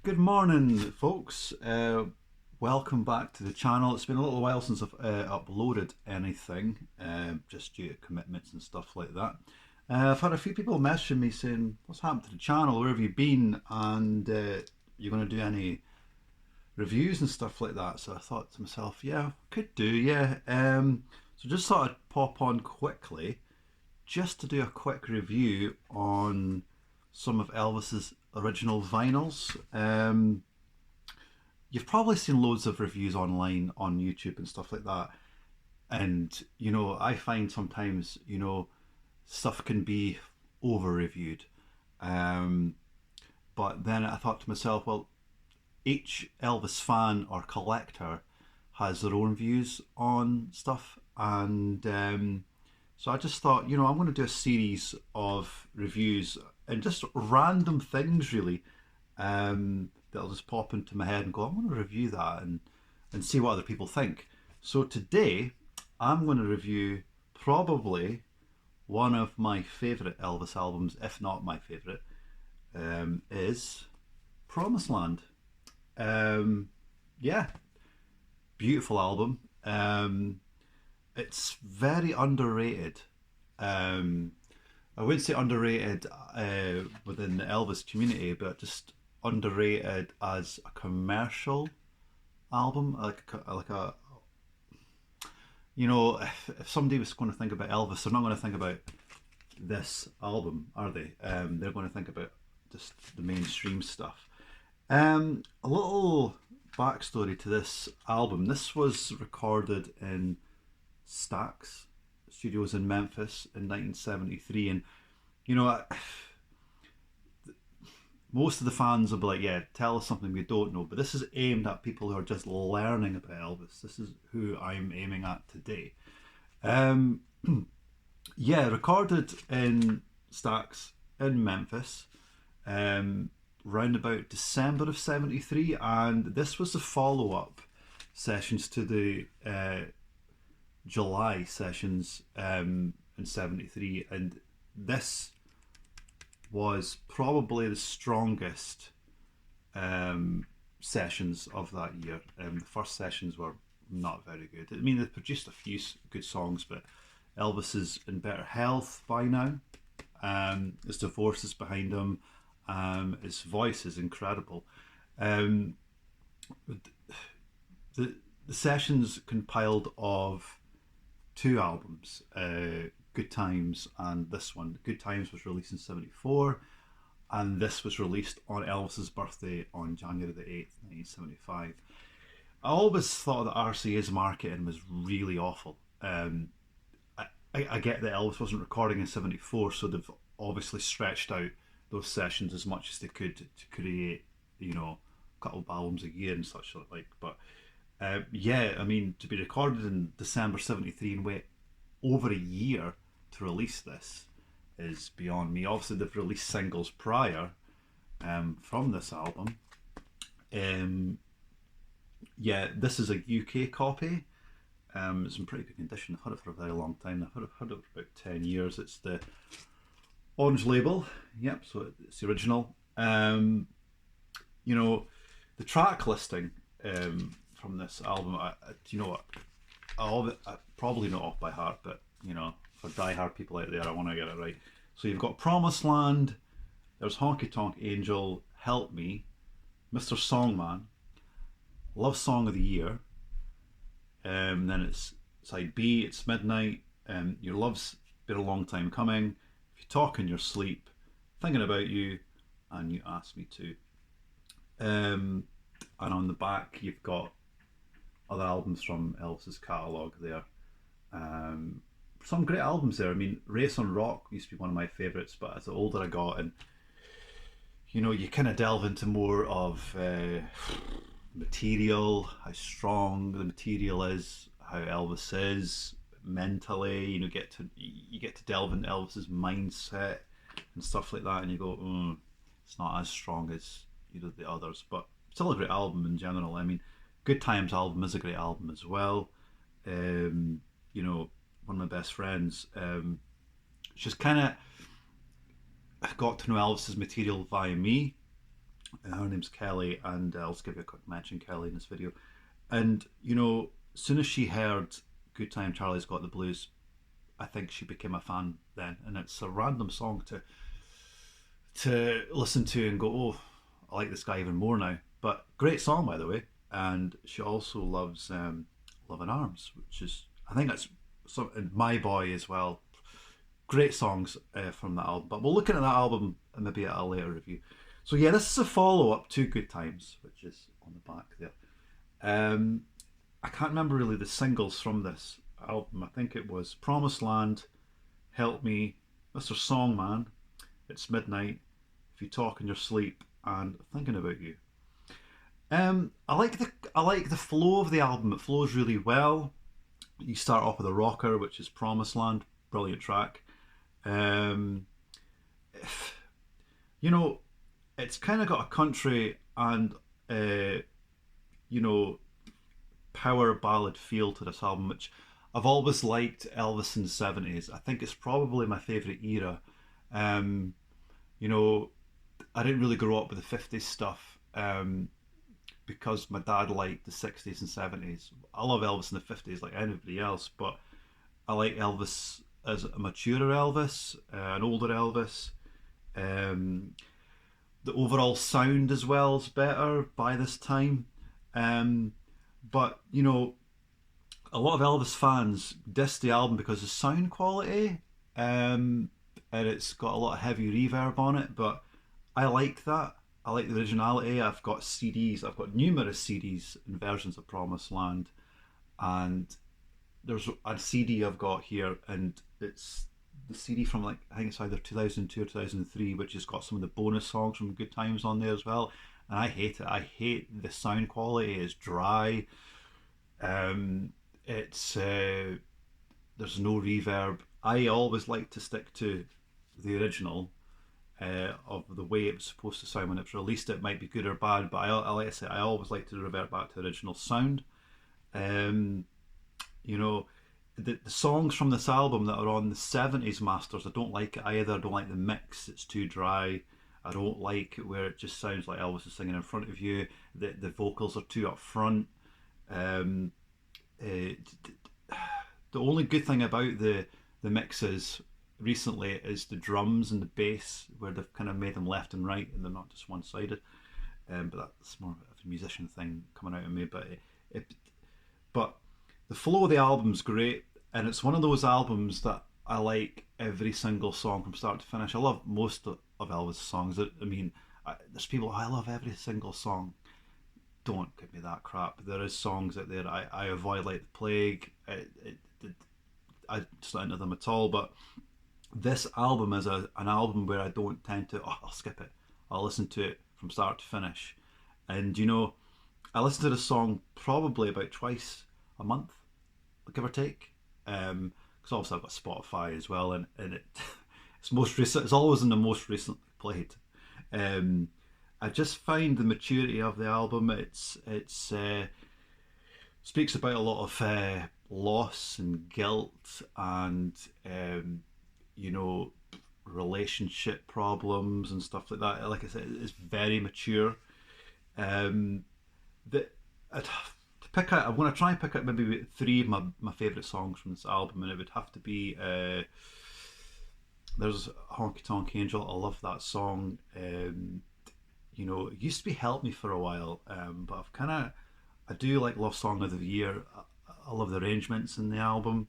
Good morning, folks. Welcome back to the channel. It's been a little while since I've uploaded anything, just due to commitments and stuff like that. I've had a few people messaging me saying, "What's happened to the channel? Where have you been? And you're going to do any reviews and stuff like that?" So I thought to myself, "Yeah, could do, yeah." So just thought I'd pop on quickly, just to do a quick review on some of Elvis's original vinyls. You've probably seen loads of reviews online on YouTube and stuff like that. And, I find sometimes, stuff can be over reviewed. Um, but then I thought to myself, well, each Elvis fan or collector has their own views on stuff. And so I just thought, I'm going to do a series of reviews and just random things, really, that'll just pop into my head and go, I want to review that and see what other people think. So today, I'm going to review probably one of my favourite Elvis albums, if not my favourite, is Promised Land. Yeah, beautiful album. It's very underrated. I wouldn't say underrated within the Elvis community, but just underrated as a commercial album. If somebody was going to think about Elvis, they're not going to think about this album, are they? They're going to think about just the mainstream stuff. A little backstory to this album. This was recorded in Stax Studios in Memphis in 1973, and you know, most of the fans will be like, "Yeah, tell us something we don't know." But this is aimed at people who are just learning about Elvis. This is who I'm aiming at today. Um, yeah, recorded in Stax in Memphis, round about December of '73, and this was the follow-up sessions to the July sessions in '73, and this was probably the strongest sessions of that year. The first sessions were not very good. I mean, they produced a few good songs, but Elvis is in better health by now. His divorce is behind him. His voice is incredible. Um, the the sessions compiled of two albums, Good Times and this one. Good Times was released in '74, and this was released on Elvis's birthday on January the 8th, 1975. I always thought that RCA's marketing was really awful. I get that Elvis wasn't recording in '74, so they've obviously stretched out those sessions as much as they could to create, a couple of albums a year and such like. But yeah, I mean, to be recorded in December '73 and wait over a year to release this is beyond me. Obviously, they've released singles prior from this album. Um, yeah, this is a UK copy. It's in pretty good condition. I've had it for a very long time. I've had it for about 10 years. It's the Orange label. Yep, so it's the original. The track listing from this album, you know what? I probably know off by heart, but for die-hard people out there, I want to get it right. So you've got Promised Land, there's Honky Tonk Angel, Help Me, Mr. Songman, Love Song of the Year, then it's side B, it's Midnight, Your Love's Been a Long Time Coming, If You Talk in Your Sleep, Thinking About You, and You Asked Me To. And on the back, you've got other albums from Elvis's catalogue there. Some great albums there. I mean, Race on Rock used to be one of my favourites, but as the older I got, and you kind of delve into more of material, how strong the material is, how Elvis is mentally. You get to delve into Elvis's mindset and stuff like that, and you go, it's not as strong as the others, but still a great album in general. I mean, Good Times album is a great album as well. One of my best friends, just kind of got to know Elvis's material via me, Her name's Kelly, and I'll just give you a quick mention, Kelly, in this video. And you know, as soon as she heard "Good Time Charlie's Got the Blues," I think she became a fan then. And it's a random song to listen to and go, "Oh, I like this guy even more now." But great song, by the way. And she also loves "Love and Arms," which is, I think that's some, and "My Boy" as well. Great songs from that album. But we'll look at that album maybe at a later review. So yeah, this is a follow up to "Good Times," which is on the back there. Um, I can't remember really the singles from this album. I think it was "Promised Land," "Help Me," "Mr. Songman," "It's Midnight," "If You Talk in Your Sleep," and "Thinking About You." I like the flow of the album. It flows really well. You start off with a rocker, which is "Promised Land," brilliant track. Um, you know, it's kind of got a country and you know, power ballad feel to this album, which I've always liked Elvis in the 70s. I think it's probably my favourite era. Um, you know, I didn't really grow up with the 50s stuff because my dad liked the 60s and 70s. I love Elvis in the 50s like anybody else, but I like Elvis as a maturer Elvis, an older Elvis. Um, the overall sound as well is better by this time. Um, but you know, a lot of Elvis fans diss the album because of sound quality, um, and it's got a lot of heavy reverb on it. But I like that. I like the originality. I've got CDs. I've got numerous CDs and versions of Promised Land, and there's a CD I've got here, and it's the CD from like I think it's either 2002 or 2003, which has got some of the bonus songs from Good Times on there as well. And I hate it. I hate the sound quality. It's dry. Um, it's there's no reverb. I always like to stick to the original of the way it was supposed to sound when it was released. It might be good or bad, but I like I say, I always like to revert back to the original sound. Um, you know, the songs from this album that are on the 70s masters, I don't like it either. I don't like the mix, it's too dry. I don't like where it just sounds like Elvis is singing in front of you. The vocals are too up front. Um, uh, the only good thing about the mixes recently is the drums and the bass, where they've kind of made them left and right and they're not just one sided. But that's more of a musician thing coming out of me. But the flow of the album's great, and it's one of those albums that I like every single song from start to finish. I love most of Elvis' songs. I mean, there's people I love every single song. Don't give me that crap. There is songs out there I avoid like the plague. I just not into them at all. But this album is an album where I don't tend to. Oh, I'll skip it. I'll listen to it from start to finish. And you know, I listen to the song probably about twice a month, give or take. Because obviously I've got Spotify as well, and it's most recent. It's always in the most recently played. Um, I just find the maturity of the album. It's speaks about a lot of loss and guilt and you know, relationship problems and stuff like that. Like I said, it's very mature. Um, the to pick out, I'm going to try and pick out maybe three of my favourite songs from this album, and it would have to be there's "Honky Tonk Angel." I love that song. You know, it used to be "Help Me" for a while, but I've kind of I do like "Love Song of the Year." I love the arrangements in the album.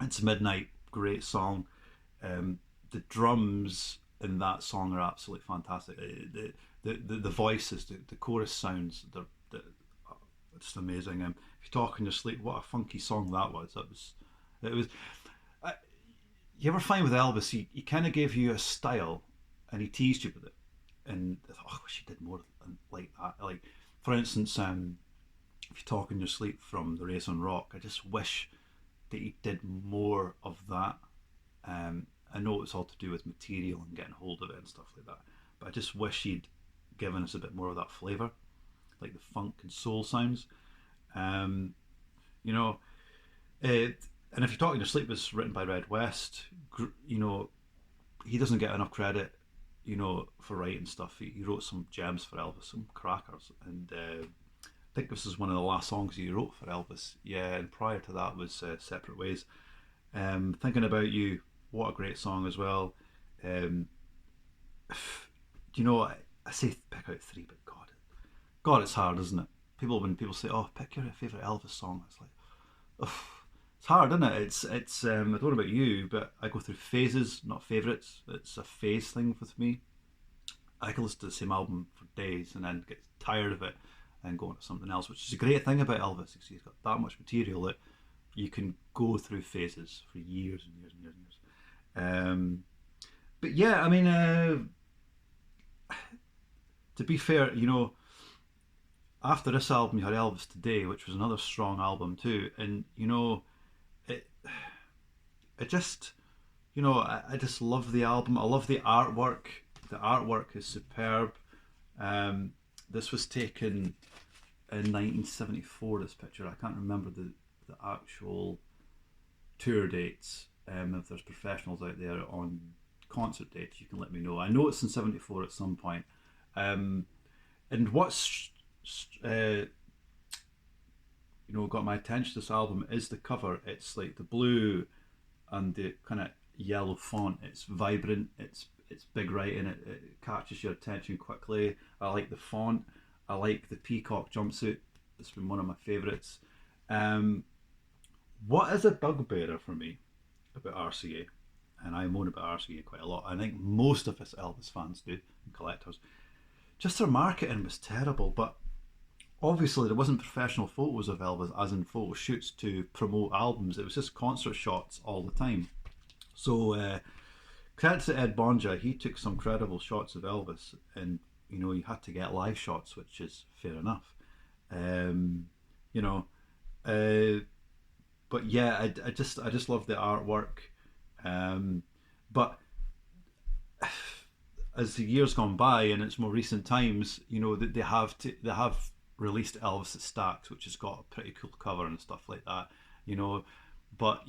"It's Midnight," great song. The drums in that song are absolutely fantastic. The voices, the chorus sounds, they're just amazing. If you talk in your sleep, what a funky song that was. It was. Uh, you ever find with Elvis, he kind of gave you a style, and he teased you with it, and I thought, oh, I wish he did more like that. Like, for instance, if you talk in your sleep from the Race on Rock, I just wish that he did more of that. I know it's all to do with material and getting hold of it and stuff like that, but I just wish he'd given us a bit more of that flavour, like the funk and soul sounds. Um, you know, and if you're talking to sleep was written by Red West, you know, he doesn't get enough credit. for writing stuff. He wrote some gems for Elvis, some crackers, and I think this is one of the last songs he wrote for Elvis. Yeah, and prior to that was Separate Ways. Thinking About You, what a great song as well. Um, I say pick out three, but God, it's hard, isn't it? When people say, "Oh, pick your favorite Elvis song," it's like, ugh, it's hard, isn't it? It's. I don't know about you, but I go through phases, not favorites. It's a phase thing with me. I can listen to the same album for days and then get tired of it and go on to something else, which is a great thing about Elvis. He's got that much material that you can go through phases for years and years and years and years. But yeah, I mean, to be fair, after this album, you had Elvis Today, which was another strong album too, and it, it just, I just love the album. I love the artwork. The artwork is superb. This was taken in 1974. This picture, I can't remember the actual tour dates. If there's professionals out there on concert dates, you can let me know. I know it's in '74 at some point. And what's got my attention to this album is the cover. It's like the blue and the kind of yellow font. It's vibrant. It's big writing. It catches your attention quickly. I like the font. I like the peacock jumpsuit. It's been one of my favourites. What is a bugbearer for me about RCA? And I moan about RCA quite a lot. I think most of us Elvis fans do, and collectors. Just their marketing was terrible, but obviously there wasn't professional photos of Elvis, as in photo shoots to promote albums. It was just concert shots all the time. So credit to Ed Bonja, he took some credible shots of Elvis, and you had to get live shots, which is fair enough. You know, but yeah, I just love the artwork. But as the years gone by and it's more recent times, they have released Elvis at Stax, which has got a pretty cool cover and stuff like that. You know, but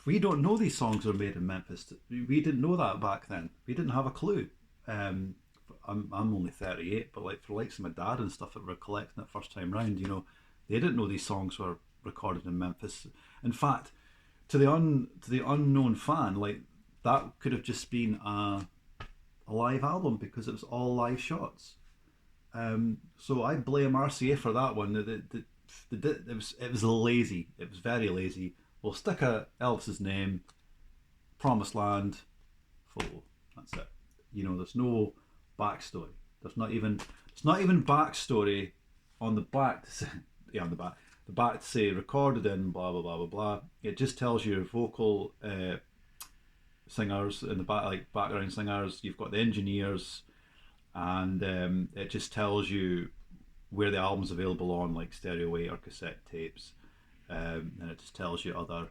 we don't know these songs were made in Memphis. We didn't know that back then. We didn't have a clue. I'm only 38, but like for likes of my dad and stuff that were collecting it first time round, they didn't know these songs were recorded in Memphis. In fact, to the unknown fan, like that could have just been a live album because it was all live shots. So I blame RCA for that one. It was lazy. It was very lazy. We'll stick a Elvis's name, Promised Land, photo. That's it. There's no backstory. It's not even backstory on the back to say, yeah, on the back. The back to say recorded in blah blah blah blah blah. It just tells you vocal singers in the back, like background singers. You've got the engineers, and it just tells you where the album's available on, like Stereo 8 or cassette tapes, and it just tells you other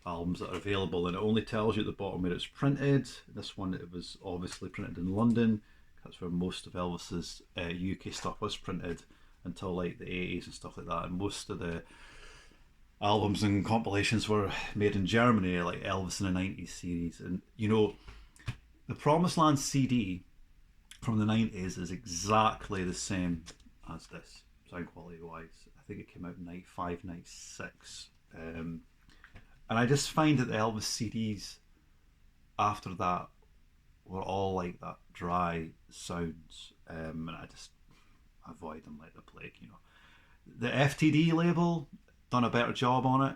albums that are available, and it only tells you at the bottom where it's printed. This one, it was obviously printed in London. That's where most of Elvis's UK stuff was printed until like the 80s and stuff like that, and most of the albums and compilations were made in Germany, like Elvis in the 90s series. And the Promised Land CD from the 90s is exactly the same as this, sound quality wise. I think it came out in 95, 96. And I just find that the Elvis CDs after that were all like that dry sounds, and I just avoid them like the plague. The FTD label done a better job on it.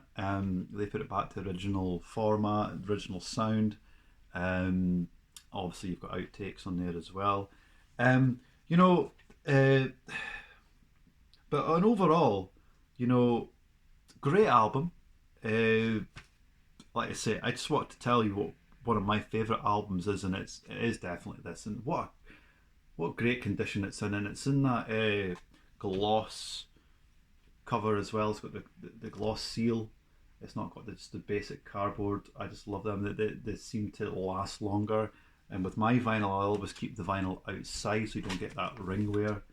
They put it back to the original format, original sound. Obviously, you've got outtakes on there as well. But on overall, great album. Like I say, I just wanted to tell you what one of my favourite albums is, and it is definitely this. And what great condition it's in, and it's in that gloss cover as well. It's got the gloss seal. It's not got just the basic cardboard. I just love them. They seem to last longer. And with my vinyl, I always keep the vinyl outside so you don't get that ring wear.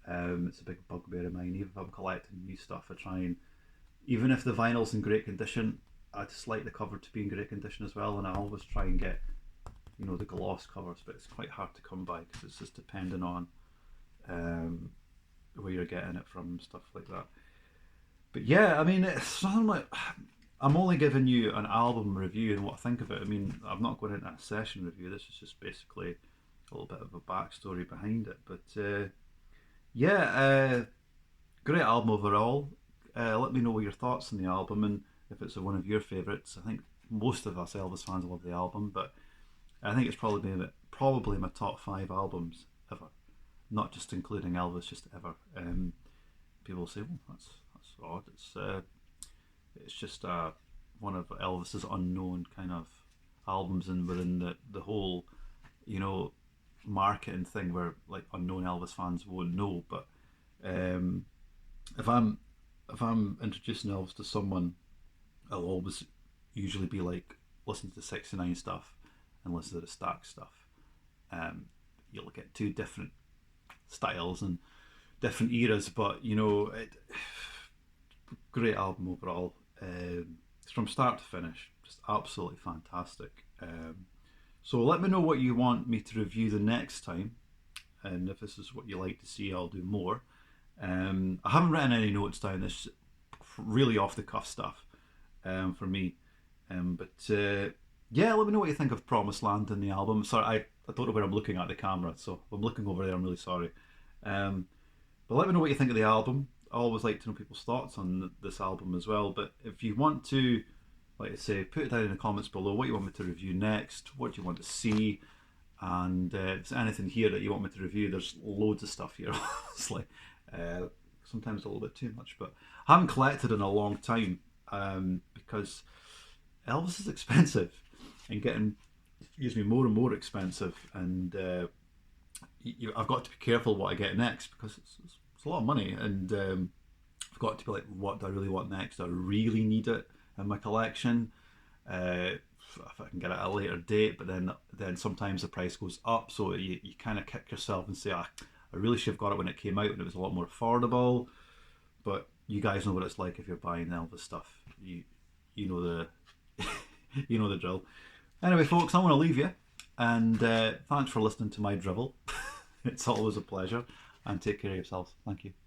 It's a big bugbear of mine. Even if I'm collecting new stuff, I try and, even if the vinyl's in great condition, I just like the cover to be in great condition as well. And I always try and get you know, the gloss covers, but it's quite hard to come by because it's just depending on um, where you're getting it from and stuff like that. But yeah, I mean, it's nothing like. I'm only giving you an album review and what I think of it. I mean, I'm not going into a session review. This is just basically a little bit of a backstory behind it. But yeah, great album overall. Let me know what your thoughts on the album and if it's one of your favourites. I think most of us Elvis fans love the album, but I think it's probably my top five albums ever, not just including Elvis, just ever. People say, "Well, that's odd." It's just one of Elvis's unknown kind of albums, and we're in the whole, you know, marketing thing where like unknown Elvis fans won't know. But um, if I'm introducing Elvis to someone, I'll always usually be like, listen to the '69 stuff and listen to the Stax stuff. You'll get two different styles and different eras, but you know, great album overall. From start to finish, just absolutely fantastic. So let me know what you want me to review the next time, and if this is what you like to see, I'll do more. I haven't written any notes down. This really off the cuff stuff for me. But yeah, let me know what you think of Promised Land in the album. Sorry, I don't know where I'm looking at the camera, so if I'm looking over there, I'm really sorry. Um, but let me know what you think of the album. I always like to know people's thoughts on this album as well. But if you want to, like I say, put it down in the comments below what you want me to review next, what do you want to see, and if there's anything here that you want me to review, there's loads of stuff here, honestly. Sometimes a little bit too much, but I haven't collected in a long time because Elvis is expensive and getting, excuse me, more and more expensive, and I've got to be careful what I get next because it's a lot of money, and I've got to be like, what do I really want next? Do I really need it in my collection? If I can get it at a later date, but then sometimes the price goes up, so you kind of kick yourself and say, I really should have got it when it came out when it was a lot more affordable. But you guys know what it's like if you're buying Elvis stuff. You know the you know the drill. Anyway, folks, I want to leave you, and thanks for listening to my drivel. It's always a pleasure, and take care of yourselves. Thank you.